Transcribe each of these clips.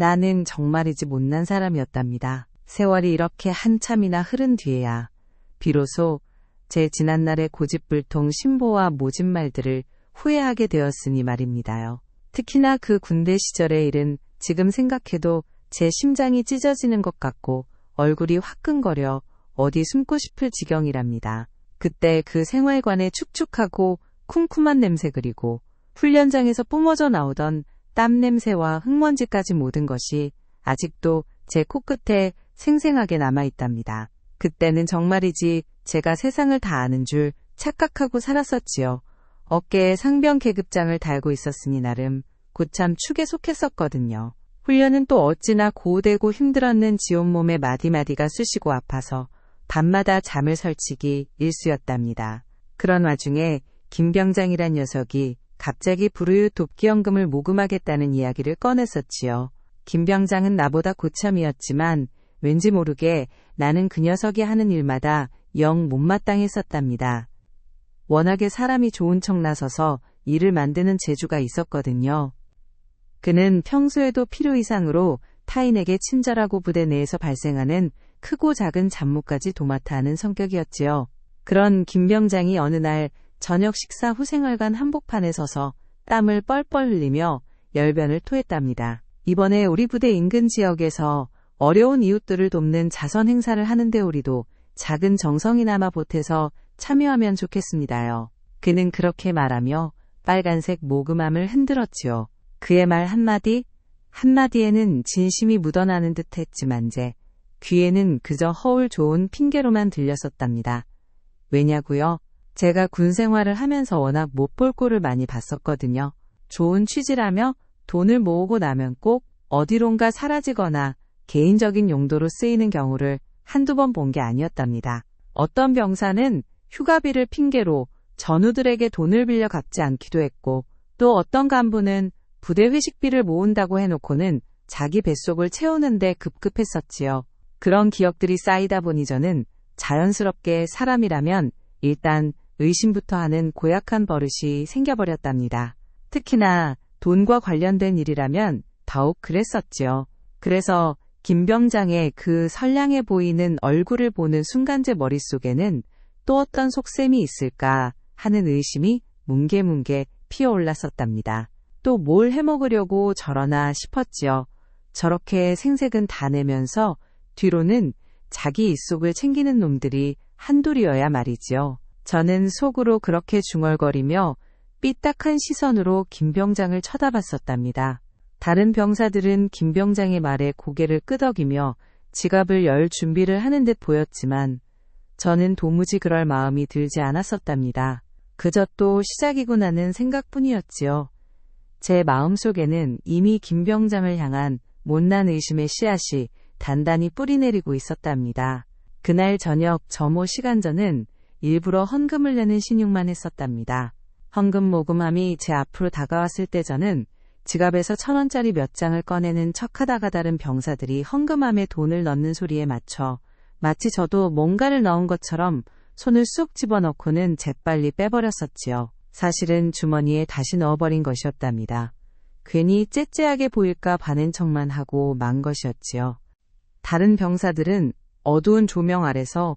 나는 정말이지 못난 사람이었답니다. 세월이 이렇게 한참이나 흐른 뒤에야 비로소 제 지난날의 고집불통 신보와 모진 말들을 후회하게 되었으니 말입니다요. 특히나 그 군대 시절의 일은 지금 생각해도 제 심장이 찢어지는 것 같고 얼굴이 화끈거려 어디 숨고 싶을 지경이랍니다. 그때 그 생활관의 축축하고 쿰쿰한 냄새 그리고 훈련장에서 뿜어져 나오던 땀 냄새와 흙먼지까지 모든 것이 아직도 제 코끝에 생생하게 남아있답니다. 그때는 정말이지 제가 세상을 다 아는 줄 착각하고 살았었지요. 어깨에 상병 계급장을 달고 있었으니 나름 고참 축에 속했었거든요. 훈련은 또 어찌나 고우되고 힘들었는지 온몸에 마디마디가 쑤시고 아파서 밤마다 잠을 설치기 일쑤였답니다. 그런 와중에 김병장이란 녀석이 갑자기 불우유 돕기연금을 모금하겠다는 이야기를 꺼냈었지요. 김병장은 나보다 고참이었지만 왠지 모르게 나는 그 녀석이 하는 일마다 영 못마땅했었답니다. 워낙에 사람이 좋은 척 나서서 일을 만드는 재주가 있었거든요. 그는 평소에도 필요 이상으로 타인에게 친절하고 부대 내에서 발생하는 크고 작은 잡무까지 도맡아 하는 성격이었지요. 그런 김병장이 어느 날 저녁 식사 후 생활관 한복판에 서서 땀을 뻘뻘 흘리며 열변을 토했답니다. 이번에 우리 부대 인근 지역에서 어려운 이웃들을 돕는 자선 행사를 하는데 우리도 작은 정성이나마 보태서 참여하면 좋겠습니다요. 그는 그렇게 말하며 빨간색 모금함을 흔들었지요. 그의 말 한마디에는 진심이 묻어나는 듯 했지만제 귀에는 그저 허울 좋은 핑계로만 들렸었답니다. 왜냐고요? 제가 군 생활을 하면서 워낙 못 볼 꼴을 많이 봤었거든요. 좋은 취지라며 돈을 모으고 나면 꼭 어디론가 사라지거나 개인적인 용도로 쓰이는 경우를 한두 번 본 게 아니었답니다. 어떤 병사는 휴가비를 핑계로 전우들에게 돈을 빌려 갚지 않기도 했고 또 어떤 간부는 부대 회식비를 모은다고 해놓고는 자기 뱃속을 채우는데 급급했었지요. 그런 기억들이 쌓이다 보니 저는 자연스럽게 사람이라면 일단 의심부터 하는 고약한 버릇이 생겨버렸답니다. 특히나 돈과 관련된 일이라면 더욱 그랬었지요. 그래서 김병장의 그 선량해 보이는 얼굴을 보는 순간 제 머릿속에는 또 어떤 속셈이 있을까 하는 의심이 뭉게뭉게 피어올랐었답니다. 또 뭘 해먹으려고 저러나 싶었지요. 저렇게 생색은 다 내면서 뒤로는 자기 입속을 챙기는 놈들이 한둘이어야 말이지요. 저는 속으로 그렇게 중얼거리며 삐딱한 시선으로 김병장을 쳐다봤었답니다. 다른 병사들은 김병장의 말에 고개를 끄덕이며 지갑을 열 준비를 하는 듯 보였지만 저는 도무지 그럴 마음이 들지 않았었답니다. 그저 또 시작이구나는 생각뿐이었지요. 제 마음속에는 이미 김병장을 향한 못난 의심의 씨앗이 단단히 뿌리내리고 있었답니다. 그날 저녁 점호 시간 전은 일부러 헌금을 내는 신용만 했었답니다. 헌금 모금함이 제 앞으로 다가왔을 때 저는 지갑에서 1,000원짜리 몇 장을 꺼내는 척하다가 다른 병사들이 헌금함에 돈을 넣는 소리에 맞춰 마치 저도 뭔가를 넣은 것처럼 손을 쑥 집어넣고는 재빨리 빼버렸었지요. 사실은 주머니에 다시 넣어버린 것이었답니다. 괜히 째째하게 보일까 바는 척만 하고 만 것이었지요. 다른 병사들은 어두운 조명 아래서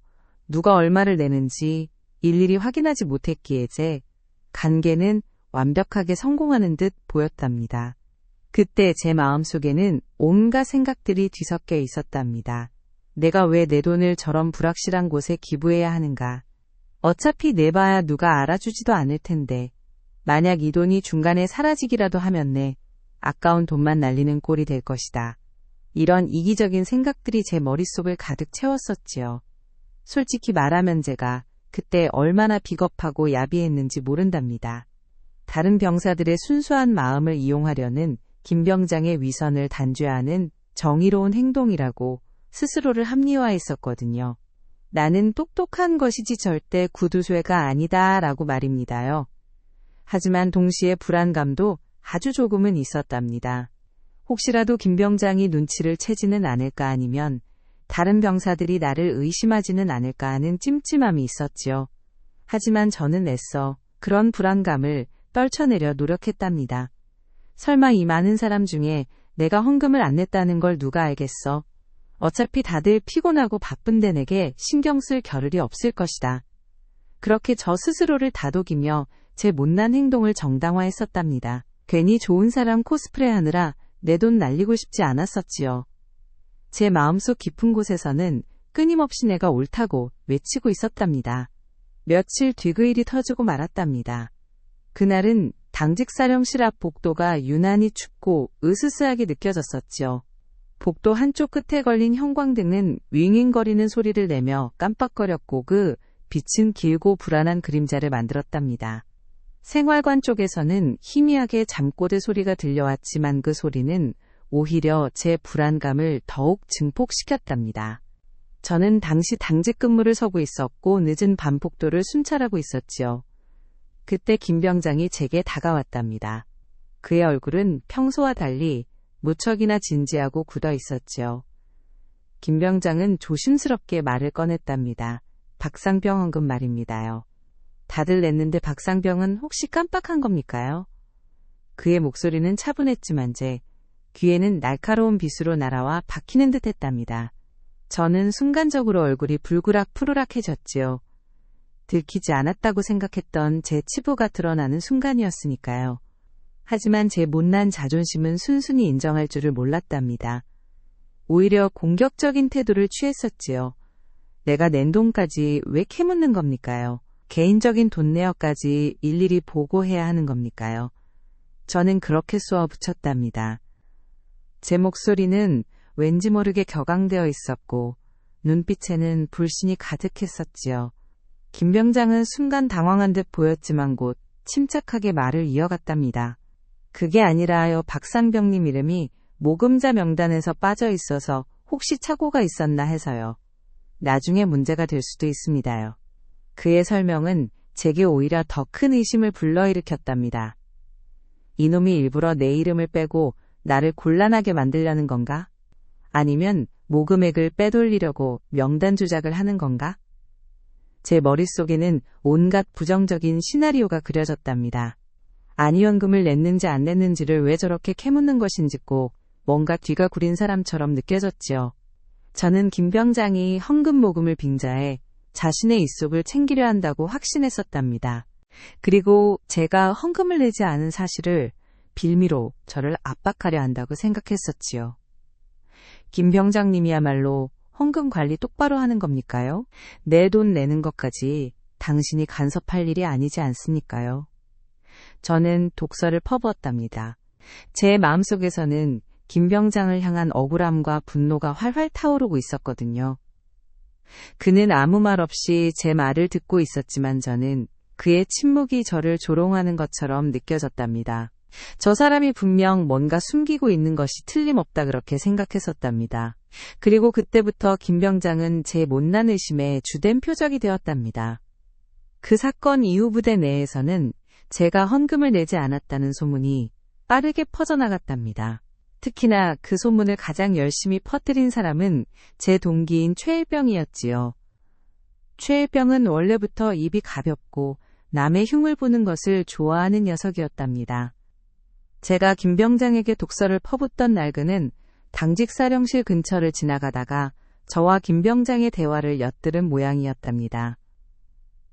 누가 얼마를 내는지 일일이 확인하지 못했기에 제 간계는 완벽하게 성공하는 듯 보였답니다. 그때 제 마음속에는 온갖 생각들이 뒤섞여 있었답니다. 내가 왜 내 돈을 저런 불확실한 곳에 기부해야 하는가? 어차피 내봐야 누가 알아주지도 않을 텐데 만약 이 돈이 중간에 사라지기라도 하면 내 아까운 돈만 날리는 꼴이 될 것이다. 이런 이기적인 생각들이 제 머릿속을 가득 채웠었지요. 솔직히 말하면 제가 그때 얼마나 비겁하고 야비했는지 모른답니다. 다른 병사들의 순수한 마음을 이용하려는 김병장의 위선을 단죄하는 정의로운 행동이라고 스스로를 합리화했었거든요. 나는 똑똑한 것이지 절대 구두쇠가 아니다 라고 말입니다요. 하지만 동시에 불안감도 아주 조금은 있었답니다. 혹시라도 김병장이 눈치를 채지는 않을까 아니면 다른 병사들이 나를 의심하지는 않을까 하는 찜찜함이 있었지요. 하지만 저는 애써 그런 불안감을 떨쳐내려 노력했답니다. 설마 이 많은 사람 중에 내가 헌금을 안 냈다는 걸 누가 알겠어. 어차피 다들 피곤하고 바쁜데 내게 신경 쓸 겨를이 없을 것이다. 그렇게 저 스스로를 다독이며 제 못난 행동을 정당화했었답니다. 괜히 좋은 사람 코스프레 하느라 내 돈 날리고 싶지 않았었지요. 제 마음속 깊은 곳에서는 끊임없이 내가 옳다고 외치고 있었답니다. 며칠 뒤 그 일이 터지고 말았답니다. 그날은 당직 사령실 앞 복도가 유난히 춥고 으스스하게 느껴졌었지요. 복도 한쪽 끝에 걸린 형광등은 윙윙거리는 소리를 내며 깜빡거렸고 그 빛은 길고 불안한 그림자를 만들었답니다. 생활관 쪽에서는 희미하게 잠꼬대 소리가 들려왔지만 그 소리는 오히려 제 불안감을 더욱 증폭시켰답니다. 저는 당시 당직 근무를 서고 있었고 늦은 밤 복도를 순찰하고 있었지요. 그때 김 병장이 제게 다가왔답니다. 그의 얼굴은 평소와 달리 무척이나 진지하고 굳어 있었지요. 김 병장은 조심스럽게 말을 꺼냈답니다. 박상병 헌금 말입니다요. 다들 냈는데 박상병은 혹시 깜빡한 겁니까요? 그의 목소리는 차분했지만 제 귀에는 날카로운 빗으로 날아와 박히는 듯 했답니다. 저는 순간적으로 얼굴이 불그락 푸르락해졌지요. 들키지 않았다고 생각했던 제 치부가 드러나는 순간이었으니까요. 하지만 제 못난 자존심은 순순히 인정할 줄을 몰랐답니다. 오히려 공격적인 태도를 취했었지요. 내가 낸 돈까지 왜 캐묻는 겁니까요? 개인적인 돈 내역까지 일일이 보고해야 하는 겁니까요? 저는 그렇게 쏘아붙였답니다. 제 목소리는 왠지 모르게 격앙되어 있었고 눈빛에는 불신이 가득했었지요. 김 병장은 순간 당황한 듯 보였지만 곧 침착하게 말을 이어갔답니다. 그게 아니라요. 박상병님 이름이 모금자 명단에서 빠져 있어서 혹시 착오가 있었나 해서요. 나중에 문제가 될 수도 있습니다요. 그의 설명은 제게 오히려 더 큰 의심을 불러일으켰답니다. 이놈이 일부러 내 이름을 빼고 나를 곤란하게 만들려는 건가? 아니면 모금액을 빼돌리려고 명단 조작을 하는 건가? 제 머릿속에는 온갖 부정적인 시나리오가 그려졌답니다. 안위원금을 냈는지 안 냈는지를 왜 저렇게 캐묻는 것인지 꼭 뭔가 뒤가 구린 사람처럼 느껴졌지요. 저는 김 병장이 헌금 모금을 빙자해 자신의 입속을 챙기려 한다고 확신했었답니다. 그리고 제가 헌금을 내지 않은 사실을 빌미로 저를 압박하려 한다고 생각했었지요. 김 병장님이야말로 헌금 관리 똑바로 하는 겁니까요? 내 돈 내는 것까지 당신이 간섭할 일이 아니지 않습니까요? 저는 독서를 퍼부었답니다. 제 마음속에서는 김 병장을 향한 억울함과 분노가 활활 타오르고 있었거든요. 그는 아무 말 없이 제 말을 듣고 있었지만 저는 그의 침묵이 저를 조롱하는 것처럼 느껴졌답니다. 저 사람이 분명 뭔가 숨기고 있는 것이 틀림없다 그렇게 생각했었답니다. 그리고 그때부터 김 병장은 제 못난 의심의 주된 표적이 되었답니다. 그 사건 이후 부대 내에서는 제가 헌금을 내지 않았다는 소문이 빠르게 퍼져나갔답니다. 특히나 그 소문을 가장 열심히 퍼뜨린 사람은 제 동기인 최일병이었지요. 최일병은 원래부터 입이 가볍고 남의 흉을 보는 것을 좋아하는 녀석이었답니다. 제가 김 병장에게 독서를 퍼붓던 날 그는 당직 사령실 근처를 지나가다가 저와 김 병장의 대화를 엿들은 모양이었답니다.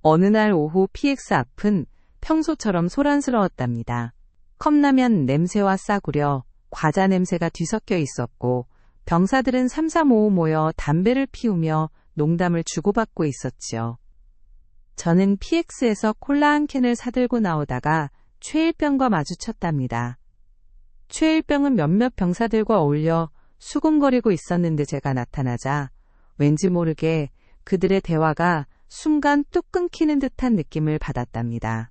어느 날 오후 PX 앞은 평소처럼 소란스러웠답니다. 컵라면 냄새와 싸구려, 과자 냄새가 뒤섞여 있었고 병사들은 삼삼오오 모여 담배를 피우며 농담을 주고받고 있었지요. 저는 PX에서 콜라 한 캔을 사들고 나오다가 최일병과 마주쳤답니다. 최일병은 몇몇 병사들과 어울려 수군거리고 있었는데 제가 나타나자 왠지 모르게 그들의 대화가 순간 뚝 끊기는 듯한 느낌을 받았답니다.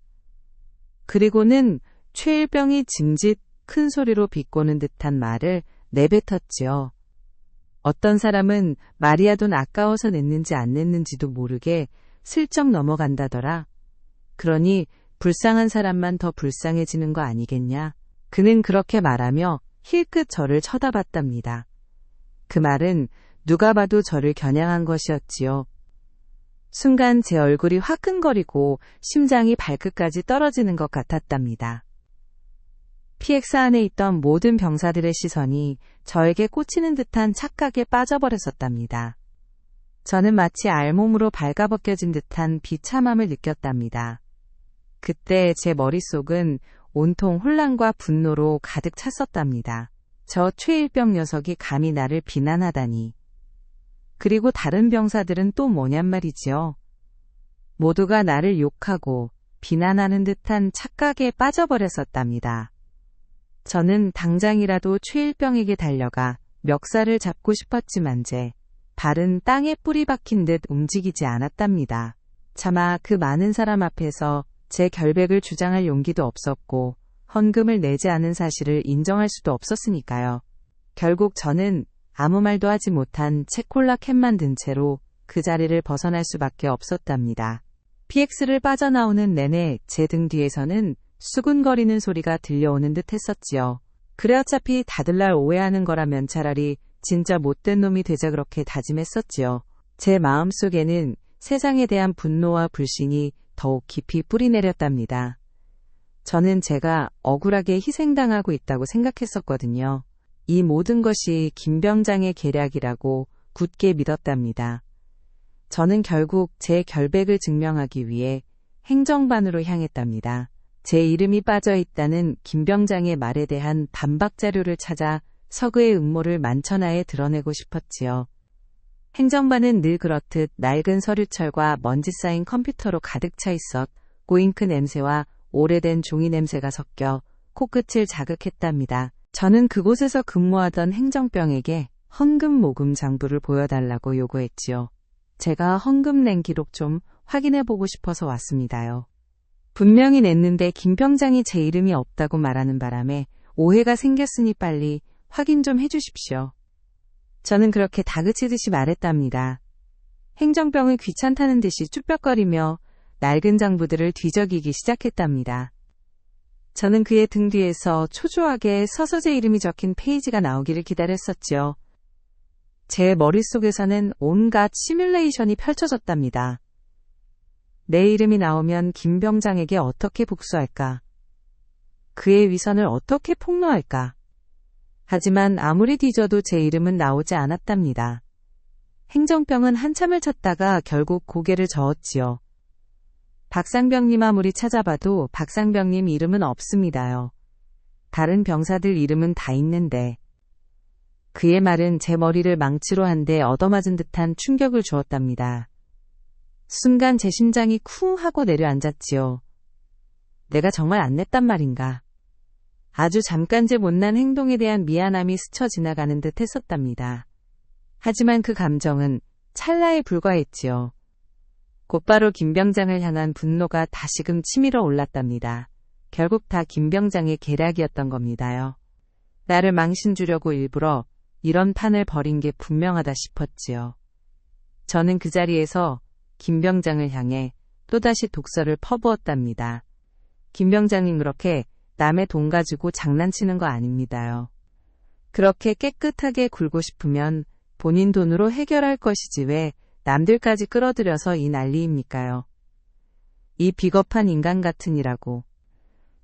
그리고는 최일병이 짐짓 큰 소리로 비꼬는 듯한 말을 내뱉었지요. 어떤 사람은 말이야 돈 아까워서 냈는지 안 냈는지도 모르게 슬쩍 넘어간다더라. 그러니 불쌍한 사람만 더 불쌍해지는 거 아니겠냐. 그는 그렇게 말하며 힐끗 저를 쳐다봤답니다. 그 말은 누가 봐도 저를 겨냥한 것이었지요. 순간 제 얼굴이 화끈거리고 심장이 발끝까지 떨어지는 것 같았답니다. PX 안에 있던 모든 병사들의 시선이 저에게 꽂히는 듯한 착각에 빠져버렸었답니다. 저는 마치 알몸으로 발가벗겨진 듯한 비참함을 느꼈답니다. 그때 제 머릿속은 온통 혼란과 분노로 가득 찼었답니다. 저 최일병 녀석이 감히 나를 비난하다니. 그리고 다른 병사들은 또 뭐냔 말이지요. 모두가 나를 욕하고 비난하는 듯한 착각에 빠져버렸었답니다. 저는 당장이라도 최일병에게 달려가 멱살을 잡고 싶었지만 제 발은 땅에 뿌리 박힌 듯 움직이지 않았답니다. 차마 그 많은 사람 앞에서 제 결백을 주장할 용기도 없었고 헌금을 내지 않은 사실을 인정할 수도 없었으니까요. 결국 저는 아무 말도 하지 못한 채콜라 캔만 든 채로 그 자리를 벗어날 수밖에 없었답니다. PX를 빠져나오는 내내 제 등 뒤에서는 수군거리는 소리가 들려오는 듯 했었지요. 그래 어차피 다들 날 오해하는 거라면 차라리 진짜 못된 놈이 되자 그렇게 다짐했었지요. 제 마음속에는 세상에 대한 분노와 불신이 더욱 깊이 뿌리내렸답니다. 저는 제가 억울하게 희생당하고 있다고 생각했었거든요. 이 모든 것이 김병장의 계략이라고 굳게 믿었답니다. 저는 결국 제 결백을 증명하기 위해 행정반으로 향했답니다. 제 이름이 빠져있다는 김병장의 말에 대한 반박 자료를 찾아 서그의 음모를 만천하에 드러내고 싶었지요. 행정반은 늘 그렇듯 낡은 서류철과 먼지 쌓인 컴퓨터로 가득 차 있었 고잉크 냄새와 오래된 종이 냄새가 섞여 코끝을 자극했답니다. 저는 그곳에서 근무하던 행정병에게 헌금 모금 장부를 보여달라고 요구했지요. 제가 헌금 낸 기록 좀 확인해보고 싶어서 왔습니다요. 분명히 냈는데 김병장이 제 이름이 없다고 말하는 바람에 오해가 생겼으니 빨리 확인 좀 해주십시오. 저는 그렇게 다그치듯이 말했답니다. 행정병은 귀찮다는 듯이 쭈뼛거리며 낡은 장부들을 뒤적이기 시작했답니다. 저는 그의 등 뒤에서 초조하게 서서 제 이름이 적힌 페이지가 나오기를 기다렸었지요. 제 머릿속에서는 온갖 시뮬레이션이 펼쳐졌답니다. 내 이름이 나오면 김병장에게 어떻게 복수할까? 그의 위선을 어떻게 폭로할까? 하지만 아무리 뒤져도 제 이름은 나오지 않았답니다. 행정병은 한참을 찾다가 결국 고개를 저었지요. 박상병님 아무리 찾아봐도 박상병님 이름은 없습니다요. 다른 병사들 이름은 다 있는데. 그의 말은 제 머리를 망치로 한 대 얻어맞은 듯한 충격을 주었답니다. 순간 제 심장이 쿵 하고 내려앉았지요. 내가 정말 안 냈단 말인가. 아주 잠깐 제 못난 행동에 대한 미안함이 스쳐 지나가는 듯 했었답니다. 하지만 그 감정은 찰나에 불과했지요. 곧바로 김병장을 향한 분노가 다시금 치밀어 올랐답니다. 결국 다 김병장의 계략이었던 겁니다요. 나를 망신 주려고 일부러 이런 판을 벌인 게 분명하다 싶었지요. 저는 그 자리에서 김병장을 향해 또다시 독설을 퍼부었답니다. 김병장님 그렇게 남의 돈 가지고 장난치는 거 아닙니다요. 그렇게 깨끗하게 굴고 싶으면 본인 돈으로 해결할 것이지 왜 남들까지 끌어들여서 이 난리입니까요? 이 비겁한 인간 같으니라고.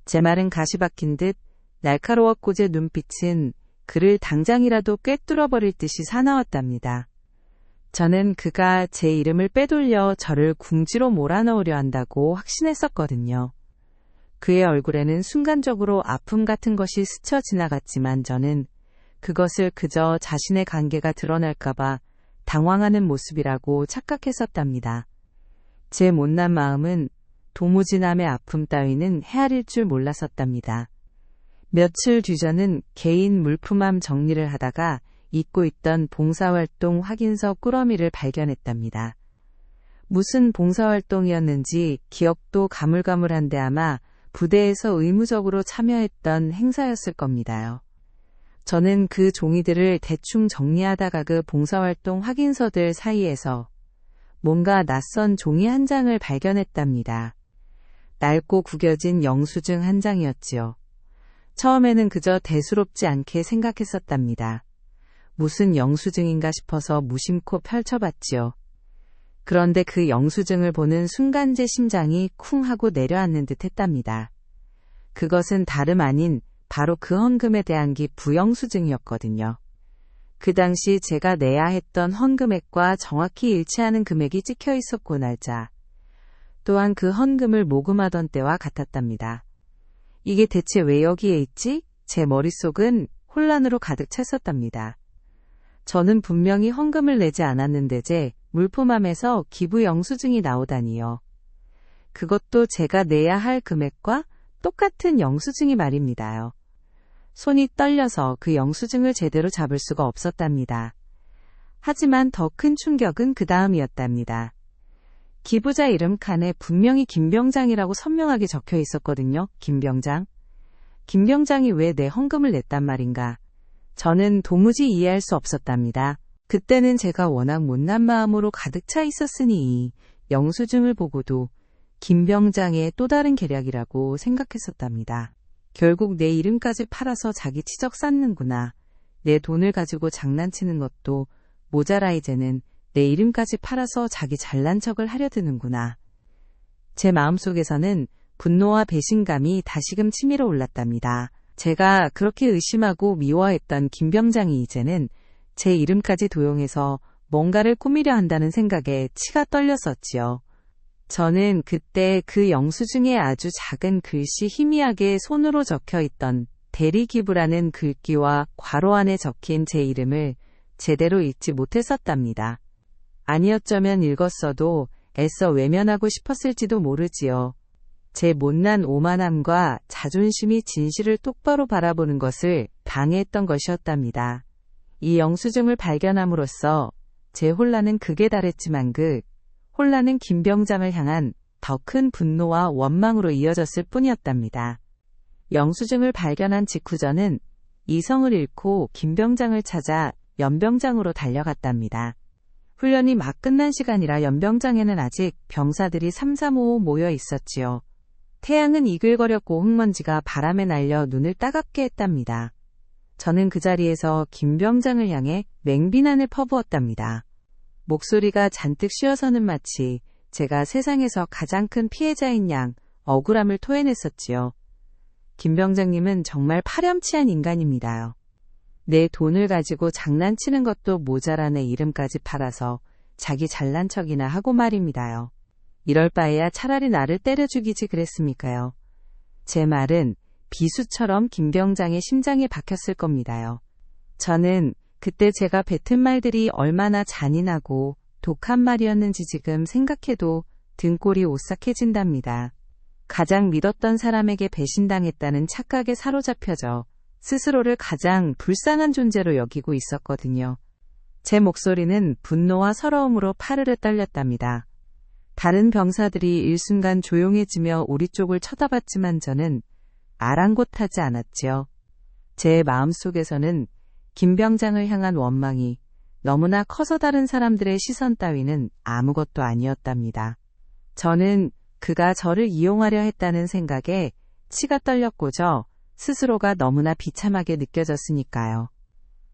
제 말은 가시 박힌 듯 날카로웠고 제 눈빛은 그를 당장이라도 꿰뚫어버릴 듯이 사나웠답니다. 저는 그가 제 이름을 빼돌려 저를 궁지로 몰아넣으려 한다고 확신했었거든요. 그의 얼굴에는 순간적으로 아픔 같은 것이 스쳐 지나갔지만 저는 그것을 그저 자신의 관계가 드러날까봐 당황하는 모습이라고 착각했었답니다. 제 못난 마음은 도무지 남의 아픔 따위는 헤아릴 줄 몰랐었답니다. 며칠 뒤 저는 개인 물품함 정리를 하다가 잊고 있던 봉사활동 확인서 꾸러미를 발견했답니다. 무슨 봉사활동이었는지 기억도 가물가물한데 아마 부대에서 의무적으로 참여했던 행사였을 겁니다요. 저는 그 종이들을 대충 정리하다가 그 봉사활동 확인서들 사이에서 뭔가 낯선 종이 한 장을 발견했답니다. 낡고 구겨진 영수증 한 장이었지요. 처음에는 그저 대수롭지 않게 생각했었답니다. 무슨 영수증인가 싶어서 무심코 펼쳐봤지요. 그런데 그 영수증을 보는 순간 제 심장이 쿵 하고 내려앉는 듯 했답니다. 그것은 다름 아닌 바로 그 헌금에 대한 부영수증이었거든요. 그 당시 제가 내야 했던 헌금액과 정확히 일치하는 금액이 찍혀 있었고 날짜, 또한 그 헌금을 모금하던 때와 같았답니다. 이게 대체 왜 여기에 있지? 제 머릿속은 혼란으로 가득 찼었답니다. 저는 분명히 헌금을 내지 않았는데 제 물품함에서 기부 영수증이 나오다니요. 그것도 제가 내야 할 금액과 똑같은 영수증이 말입니다요. 손이 떨려서 그 영수증을 제대로 잡을 수가 없었답니다. 하지만 더 큰 충격은 그 다음이었답니다. 기부자 이름 칸에 분명히 김병장이라고 선명하게 적혀 있었거든요. 김병장. 김병장이 왜 내 헌금을 냈단 말인가. 저는 도무지 이해할 수 없었답니다. 그때는 제가 워낙 못난 마음으로 가득 차 있었으니 영수증을 보고도 김병장의 또 다른 계략이라고 생각했었답니다. 결국 내 이름까지 팔아서 자기 치적 쌓는구나. 내 돈을 가지고 장난치는 것도 모자라 이제는 내 이름까지 팔아서 자기 잘난 척을 하려 드는구나. 제 마음속에서는 분노와 배신감이 다시금 치밀어 올랐답니다. 제가 그렇게 의심하고 미워했던 김병장이 이제는 제 이름까지 도용해서 뭔가를 꾸미려 한다는 생각에 치가 떨렸었지요. 저는 그때 그 영수증에 아주 작은 글씨 희미하게 손으로 적혀있던 대리기부라는 글귀와 괄호 안에 적힌 제 이름을 제대로 읽지 못했었답니다. 아니어쩌면 읽었어도 애써 외면하고 싶었을지도 모르지요. 제 못난 오만함과 자존심이 진실을 똑바로 바라보는 것을 방해했던 것이었답니다. 이 영수증을 발견함으로써 제 혼란은 극에 달했지만 그 혼란은 김병장을 향한 더 큰 분노와 원망으로 이어졌을 뿐이었답니다. 영수증을 발견한 직후 저는 이성을 잃고 김병장을 찾아 연병장으로 달려갔답니다. 훈련이 막 끝난 시간이라 연병장에는 아직 병사들이 3-3-5 모여 있었지요. 태양은 이글거렸고 흙먼지가 바람에 날려 눈을 따갑게 했답니다. 저는 그 자리에서 김병장을 향해 맹비난을 퍼부었답니다. 목소리가 잔뜩 쉬어서는 마치 제가 세상에서 가장 큰 피해자인 양 억울함을 토해냈었지요. 김병장님은 정말 파렴치한 인간입니다요. 내 돈을 가지고 장난치는 것도 모자라 내 이름까지 팔아서 자기 잘난 척이나 하고 말입니다요. 이럴 바에야 차라리 나를 때려 죽이지 그랬습니까요. 제 말은 비수처럼 김병장의 심장에 박혔을 겁니다요. 저는 그때 제가 뱉은 말들이 얼마나 잔인하고 독한 말이었는지 지금 생각해도 등골이 오싹해진답니다. 가장 믿었던 사람에게 배신당했다는 착각에 사로잡혀져 스스로를 가장 불쌍한 존재로 여기고 있었거든요. 제 목소리는 분노와 서러움으로 파르르 떨렸답니다. 다른 병사들이 일순간 조용해지며 우리 쪽을 쳐다봤지만 저는 아랑곳하지 않았지요. 제 마음속에서는 김병장을 향한 원망이 너무나 커서 다른 사람들의 시선 따위는 아무것도 아니었답니다. 저는 그가 저를 이용하려 했다는 생각에 치가 떨렸고 저 스스로가 너무나 비참하게 느껴졌으니까요.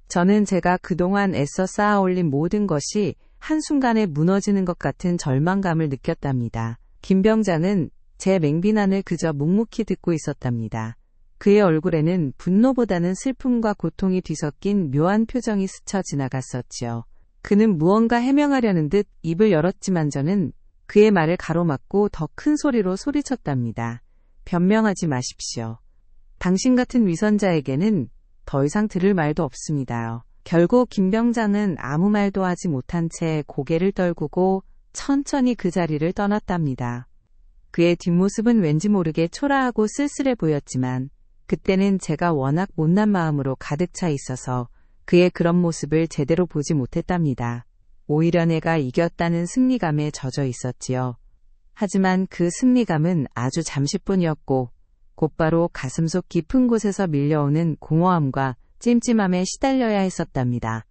저는 제가 그동안 애써 쌓아올린 모든 것이 한순간에 무너지는 것 같은 절망감을 느꼈답니다. 김병장은 제 맹비난을 그저 묵묵히 듣고 있었답니다. 그의 얼굴에는 분노보다는 슬픔과 고통이 뒤섞인 묘한 표정이 스쳐 지나갔었지요. 그는 무언가 해명하려는 듯 입을 열었지만 저는 그의 말을 가로막고 더 큰 소리로 소리쳤답니다. 변명하지 마십시오. 당신 같은 위선자에게는 더 이상 들을 말도 없습니다요. 결국 김병장은 아무 말도 하지 못한 채 고개를 떨구고 천천히 그 자리를 떠났답니다. 그의 뒷모습은 왠지 모르게 초라하고 쓸쓸해 보였지만 그때는 제가 워낙 못난 마음으로 가득 차 있어서 그의 그런 모습을 제대로 보지 못했답니다. 오히려 내가 이겼다는 승리감에 젖어 있었지요. 하지만 그 승리감은 아주 잠시뿐이었고 곧바로 가슴속 깊은 곳에서 밀려오는 공허함과 찜찜함에 시달려야 했었답니다.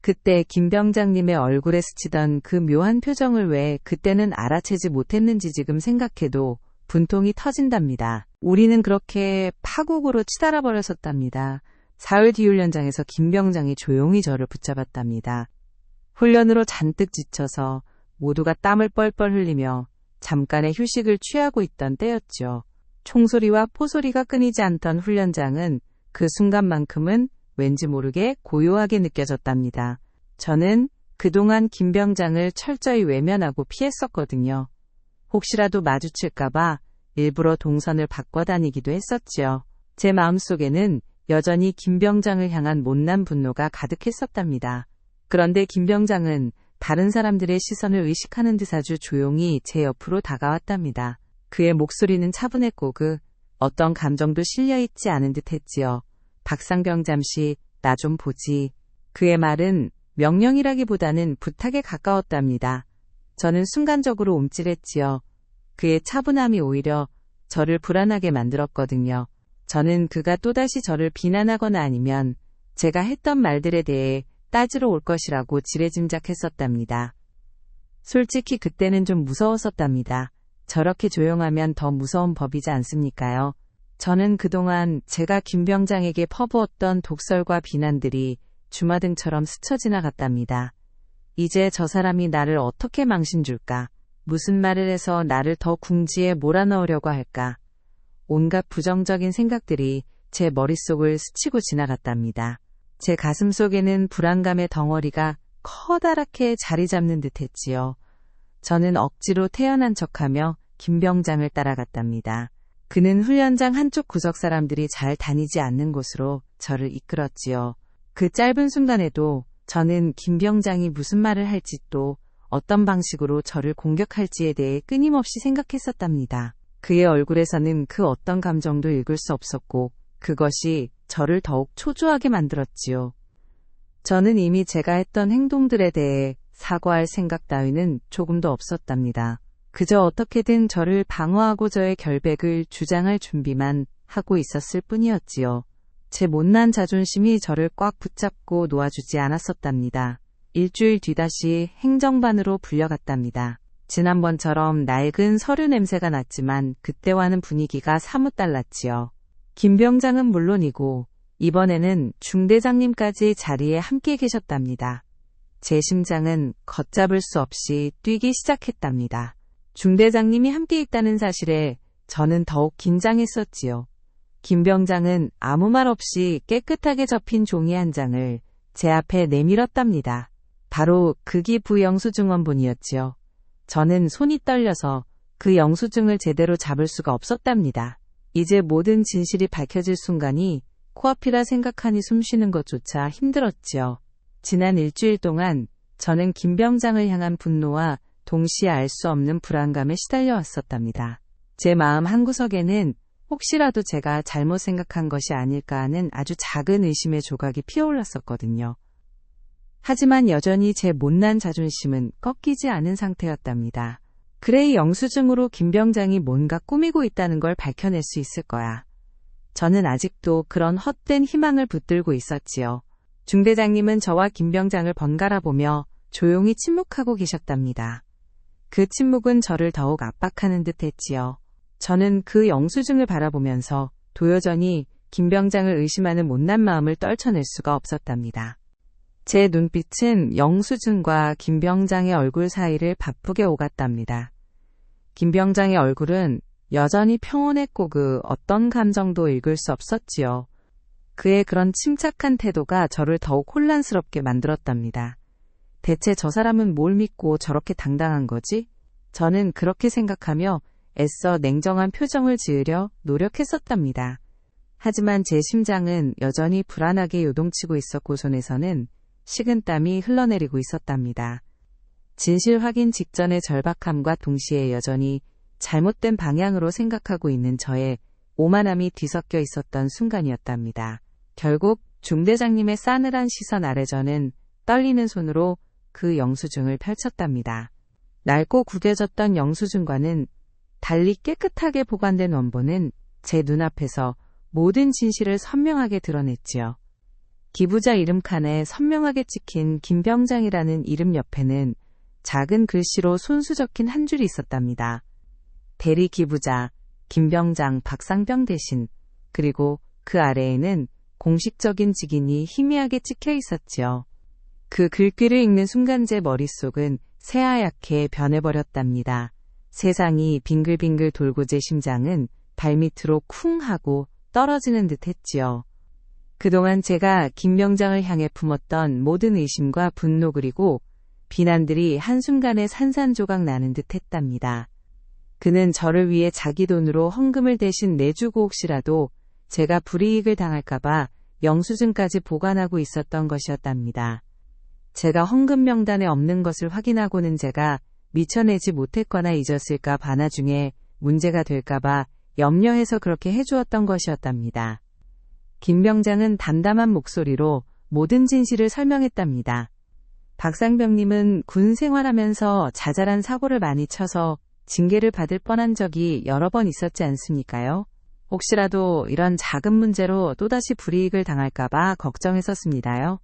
그때 김병장님의 얼굴에 스치던 그 묘한 표정을 왜 그때는 알아채지 못했는지 지금 생각해도 분통이 터진답니다. 우리는 그렇게 파국으로 치달아 버렸었답니다. 사흘 뒤 훈련장에서 김병장이 조용히 저를 붙잡았답니다. 훈련으로 잔뜩 지쳐서 모두가 땀을 뻘뻘 흘리며 잠깐의 휴식을 취하고 있던 때였죠. 총소리와 포소리가 끊이지 않던 훈련장은 그 순간만큼은 왠지 모르게 고요하게 느껴졌답니다. 저는 그동안 김병장을 철저히 외면하고 피했었거든요. 혹시라도 마주칠까봐 일부러 동선을 바꿔 다니기도 했었지요. 제 마음속에는 여전히 김병장을 향한 못난 분노가 가득했었답니다. 그런데 김병장은 다른 사람들의 시선을 의식하는 듯 아주 조용히 제 옆으로 다가왔답니다. 그의 목소리는 차분했고 어떤 감정도 실려있지 않은 듯 했지요. 박상병 잠시 나 좀 보지. 그의 말은 명령이라기보다는 부탁에 가까웠답니다. 저는 순간적으로 움찔했지요. 그의 차분함이 오히려 저를 불안하게 만들었거든요. 저는 그가 또다시 저를 비난하거나 아니면 제가 했던 말들에 대해 따지러 올 것이라고 지레짐작했었답니다. 솔직히 그때는 좀 무서웠었답니다. 저렇게 조용하면 더 무서운 법이지 않습니까요? 저는 그동안 제가 김병장에게 퍼부었던 독설과 비난들이 주마등처럼 스쳐 지나갔답니다. 이제 저 사람이 나를 어떻게 망신줄까? 무슨 말을 해서 나를 더 궁지에 몰아넣으려고 할까? 온갖 부정적인 생각들이 제 머릿속을 스치고 지나갔답니다. 제 가슴 속에는 불안감의 덩어리가 커다랗게 자리 잡는 듯 했지요. 저는 억지로 태연한 척하며 김병장을 따라갔답니다. 그는 훈련장 한쪽 구석 사람들이 잘 다니지 않는 곳으로 저를 이끌었지요. 그 짧은 순간에도 저는 김병장이 무슨 말을 할지 또 어떤 방식으로 저를 공격할지에 대해 끊임없이 생각했었답니다. 그의 얼굴에서는 그 어떤 감정도 읽을 수 없었고 그것이 저를 더욱 초조하게 만들었지요. 저는 이미 제가 했던 행동들에 대해 사과할 생각 따위는 조금도 없었답니다. 그저 어떻게든 저를 방어하고 저의 결백을 주장할 준비만 하고 있었을 뿐이었지요. 제 못난 자존심이 저를 꽉 붙잡고 놓아주지 않았었답니다. 일주일 뒤 다시 행정반으로 불려갔답니다. 지난번처럼 낡은 서류 냄새가 났지만 그때와는 분위기가 사뭇 달랐지요. 김병장은 물론이고 이번에는 중대장님까지 자리에 함께 계셨답니다. 제 심장은 걷잡을 수 없이 뛰기 시작했답니다. 중대장님이 함께 있다는 사실에 저는 더욱 긴장했었지요. 김병장은 아무 말 없이 깨끗하게 접힌 종이 한 장을 제 앞에 내밀었답니다. 바로 극의부 영수증원본이었지요. 저는 손이 떨려서 그 영수증을 제대로 잡을 수가 없었답니다. 이제 모든 진실이 밝혀질 순간이 코앞이라 생각하니 숨쉬는 것조차 힘들었지요. 지난 일주일 동안 저는 김병장을 향한 분노와 동시에 알 수 없는 불안감에 시달려 왔었답니다. 제 마음 한구석에는 혹시라도 제가 잘못 생각한 것이 아닐까 하는 아주 작은 의심의 조각이 피어올랐었거든요. 하지만 여전히 제 못난 자존심은 꺾이지 않은 상태였답니다. 그래, 이 영수증으로 김병장이 뭔가 꾸미고 있다는 걸 밝혀낼 수 있을 거야. 저는 아직도 그런 헛된 희망을 붙들고 있었지요. 중대장님은 저와 김병장을 번갈아 보며 조용히 침묵하고 계셨답니다. 그 침묵은 저를 더욱 압박하는 듯 했지요. 저는 그 영수증을 바라보면서 도여전히 김병장을 의심하는 못난 마음을 떨쳐낼 수가 없었답니다. 제 눈빛은 영수증과 김병장의 얼굴 사이를 바쁘게 오갔답니다. 김병장의 얼굴은 여전히 평온했고 그 어떤 감정도 읽을 수 없었지요. 그의 그런 침착한 태도가 저를 더욱 혼란스럽게 만들었답니다. 대체 저 사람은 뭘 믿고 저렇게 당당한 거지? 저는 그렇게 생각하며 애써 냉정한 표정을 지으려 노력했었답니다. 하지만 제 심장은 여전히 불안하게 요동치고 있었고 손에서는 식은땀이 흘러내리고 있었답니다. 진실 확인 직전의 절박함과 동시에 여전히 잘못된 방향으로 생각하고 있는 저의 오만함이 뒤섞여 있었던 순간이었답니다. 결국 중대장님의 싸늘한 시선 아래 저는 떨리는 손으로 그 영수증을 펼쳤답니다. 낡고 구겨졌던 영수증과는 달리 깨끗하게 보관된 원본은 제 눈앞에서 모든 진실을 선명하게 드러냈지요. 기부자 이름 칸에 선명하게 찍힌 김병장이라는 이름 옆에는 작은 글씨로 손수 적힌 한 줄이 있었답니다. 대리 기부자 김병장 박상병 대신, 그리고 그 아래에는 공식적인 직인이 희미하게 찍혀 있었지요. 그 글귀를 읽는 순간 제 머릿속은 새하얗게 변해버렸답니다. 세상이 빙글빙글 돌고 제 심장은 발밑으로 쿵 하고 떨어지는 듯 했지요. 그동안 제가 김병장을 향해 품었던 모든 의심과 분노 그리고 비난들이 한순간에 산산조각 나는 듯 했답니다. 그는 저를 위해 자기 돈으로 헌금을 대신 내주고 혹시라도 제가 불이익을 당할까봐 영수증까지 보관하고 있었던 것이었답니다. 제가 헌금 명단에 없는 것을 확인하고는 제가 미처 내지 못했거나 잊었을까 봐 나중에 문제가 될까봐 염려해서 그렇게 해주었던 것이었답니다. 김병장은 담담한 목소리로 모든 진실을 설명했답니다. 박상병님은 군 생활하면서 자잘한 사고를 많이 쳐서 징계를 받을 뻔한 적이 여러 번 있었지 않습니까요? 혹시라도 이런 작은 문제로 또다시 불이익을 당할까봐 걱정했었습니다요.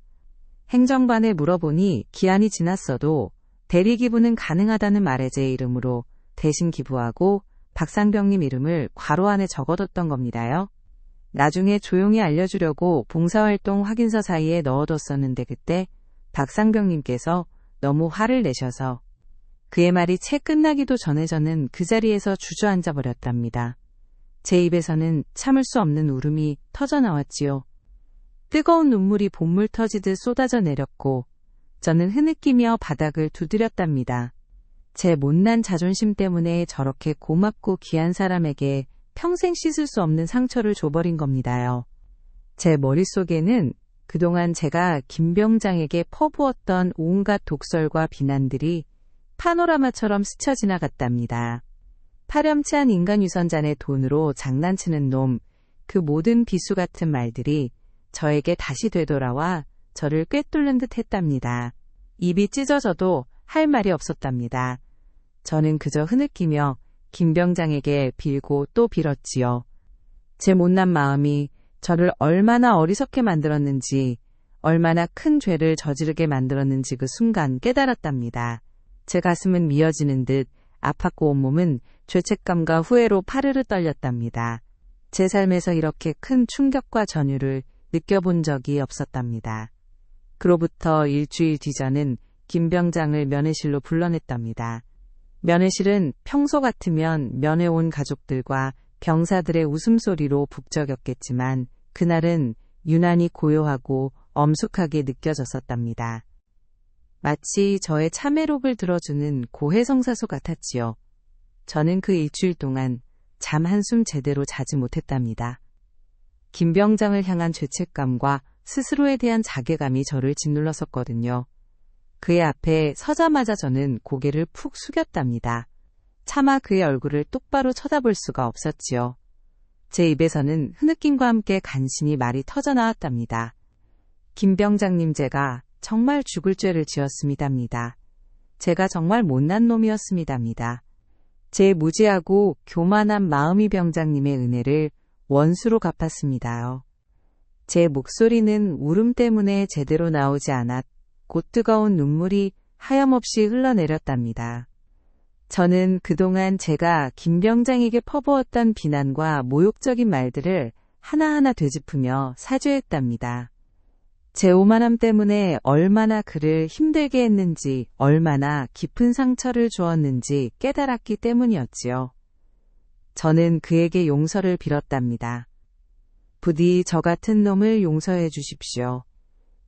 행정반에 물어보니 기한이 지났어도 대리 기부는 가능하다는 말에 제 이름으로 대신 기부하고 박상병님 이름을 괄호 안에 적어뒀던 겁니다요. 나중에 조용히 알려주려고 봉사활동 확인서 사이에 넣어뒀었는데 그때 박상병님께서 너무 화를 내셔서 그의 말이 채 끝나기도 전에 저는 그 자리에서 주저앉아 버렸답니다. 제 입에서는 참을 수 없는 울음이 터져나왔지요. 뜨거운 눈물이 봇물 터지듯 쏟아져 내렸고 저는 흐느끼며 바닥을 두드렸답니다. 제 못난 자존심 때문에 저렇게 고맙고 귀한 사람에게 평생 씻을 수 없는 상처를 줘버린 겁니다요. 제 머릿속에는 그동안 제가 김병장에게 퍼부었던 온갖 독설과 비난들이 파노라마처럼 스쳐 지나갔답니다. 파렴치한 인간 유선잔의 돈으로 장난치는 놈, 그 모든 비수 같은 말들이 저에게 다시 되돌아와 저를 꿰뚫는 듯 했답니다. 입이 찢어져도 할 말이 없었답니다. 저는 그저 흐느끼며 김병장에게 빌고 또 빌었지요. 제 못난 마음이 저를 얼마나 어리석게 만들었는지, 얼마나 큰 죄를 저지르게 만들었는지 그 순간 깨달았답니다. 제 가슴은 미어지는 듯 아팠고 온몸은 죄책감과 후회로 파르르 떨렸답니다. 제 삶에서 이렇게 큰 충격과 전율을 느껴본 적이 없었답니다. 그로부터 일주일 뒤 저는 김병장을 면회실로 불러냈답니다. 면회실은 평소 같으면 면회 온 가족들과 병사들의 웃음소리로 북적였겠지만 그날은 유난히 고요하고 엄숙하게 느껴졌었답니다. 마치 저의 참회록을 들어주는 고해성사소 같았지요. 저는 그 일주일 동안 잠 한숨 제대로 자지 못했답니다. 김병장을 향한 죄책감과 스스로에 대한 자괴감이 저를 짓눌렀었거든요. 그의 앞에 서자마자 저는 고개를 푹 숙였답니다. 차마 그의 얼굴을 똑바로 쳐다볼 수가 없었지요. 제 입에서는 흐느낌과 함께 간신히 말이 터져나왔답니다. 김병장님, 제가 정말 죽을 죄를 지었습니다입니다. 제가 정말 못난 놈이었습니다입니다. 제 무지하고 교만한 마음이 병장님의 은혜를 원수로 갚았습니다요. 제 목소리는 울음 때문에 제대로 나오지 않았 곧 뜨거운 눈물이 하염없이 흘러내렸답니다. 저는 그동안 제가 김병장에게 퍼부었던 비난과 모욕적인 말들을 하나하나 되짚으며 사죄했답니다. 제 오만함 때문에 얼마나 그를 힘들게 했는지, 얼마나 깊은 상처를 주었는지 깨달았기 때문이었지요. 저는 그에게 용서를 빌었답니다. 부디 저 같은 놈을 용서해 주십시오.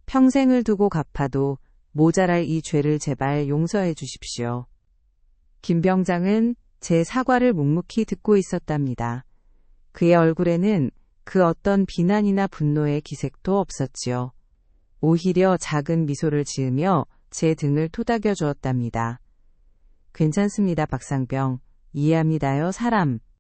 평생을 두고 갚아도 모자랄 이 죄를 제발 용서해 주십시오. 김병장은 제 사과를 묵묵히 듣고 있었답니다. 그의 얼굴에는 그 어떤 비난이나 분노의 기색도 없었지요. 오히려 작은 미소를 지으며 제 등을 토닥여 주었답니다. 괜찮습니다, 박상병. 이해합니다요, 사람.